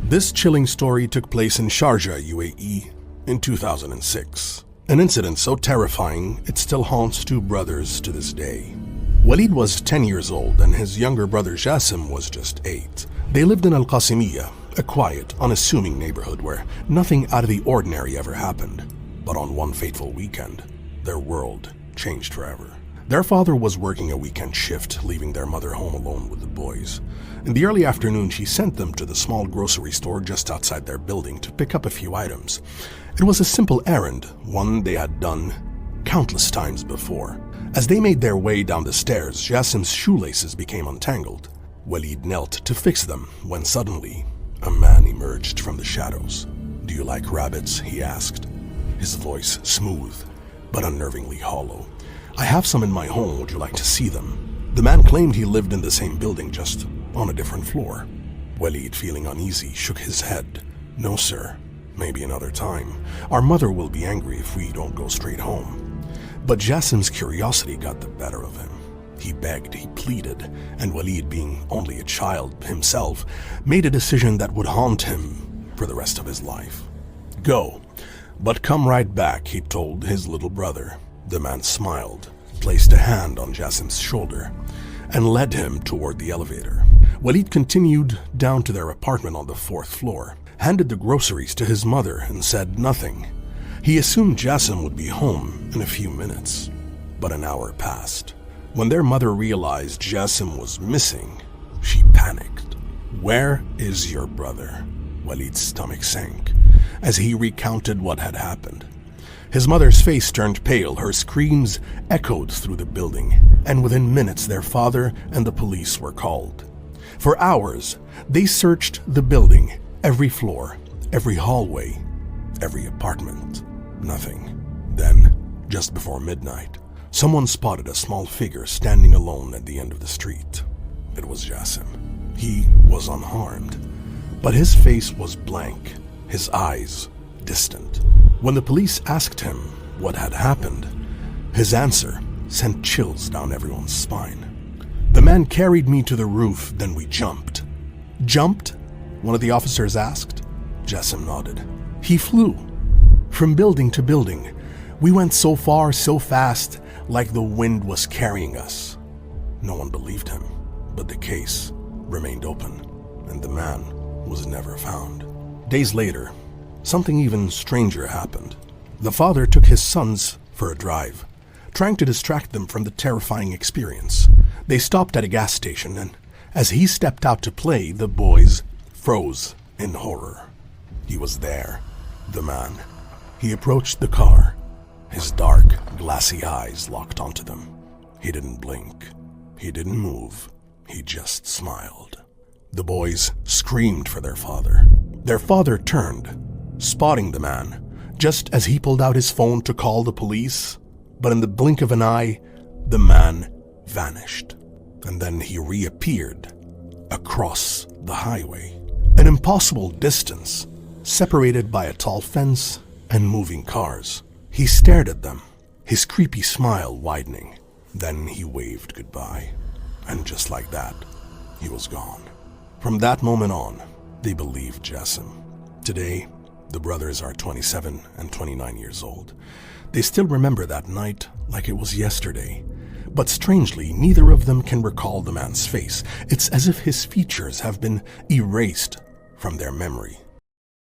This chilling story took place in Sharjah, UAE, in 2006. An incident so terrifying it still haunts two brothers to this day. Walid was 10 years old and his younger brother Qasim was just 8. They lived in Qasimiya, a quiet, unassuming neighborhood where nothing out of the ordinary ever happened. But on one fateful weekend, their world changed forever. Their father was working a weekend shift, leaving their mother home alone with the boys. In the early afternoon, she sent them to the small grocery store just outside their building to pick up a few items. It was a simple errand, one they had done countless times before. As they made their way down the stairs, Qasim's shoelaces became untangled. Walid knelt to fix them when suddenly a man emerged from the shadows. "Do you like rabbits?" he asked, his voice smooth but unnervingly hollow. "I have some in my home. Would you like to see them?" The man claimed he lived in the same building, just on a different floor. Walid, feeling uneasy, shook his head. "No, sir. Maybe another time. Our mother will be angry if we don't go straight home." But Qasim's curiosity got the better of him. He begged, he pleaded, and Walid, being only a child himself, made a decision that would haunt him for the rest of his life. "Go, but come right back," he told his little brother. The man smiled, placed a hand on Qasim's shoulder, and led him toward the elevator. Walid continued down to their apartment on the 4th floor, handed the groceries to his mother, and said nothing. He assumed Qasim would be home in a few minutes, but an hour passed. When their mother realized Qasim was missing, she panicked. "Where is your brother?" Walid's stomach sank as he recounted what had happened. His mother's face turned pale, her screams echoed through the building, and within minutes their father and the police were called. For hours, they searched the building, every floor, every hallway, every apartment. Nothing. Then, just before midnight, someone spotted a small figure standing alone at the end of the street. It was Qasim. He was unharmed, but his face was blank, his eyes distant. When the police asked him what had happened, his answer sent chills down everyone's spine. "The man carried me to the roof, then we jumped." "Jumped?" one of the officers asked. Qasim nodded. "He flew. From building to building. We went so far, so fast, like the wind was carrying us." No one believed him, but the case remained open, and the man was never found. Days later, something even stranger happened. The father took his sons for a drive, trying to distract them from the terrifying experience. They stopped at a gas station, and as he stepped out to play, the boys froze in horror. He was there, the man. He approached the car, his dark, glassy eyes locked onto them. He didn't blink. He didn't move. He just smiled. The boys screamed for their father. Their father turned, spotting the man, just as he pulled out his phone to call the police. But in the blink of an eye, the man vanished. And then he reappeared across the highway. An impossible distance, separated by a tall fence and moving cars. He stared at them, his creepy smile widening. Then he waved goodbye. And just like that, he was gone. From that moment on, they believed Qasim. Today, the brothers are 27 and 29 years old. They still remember that night like it was yesterday. But strangely, neither of them can recall the man's face. It's as if his features have been erased from their memory.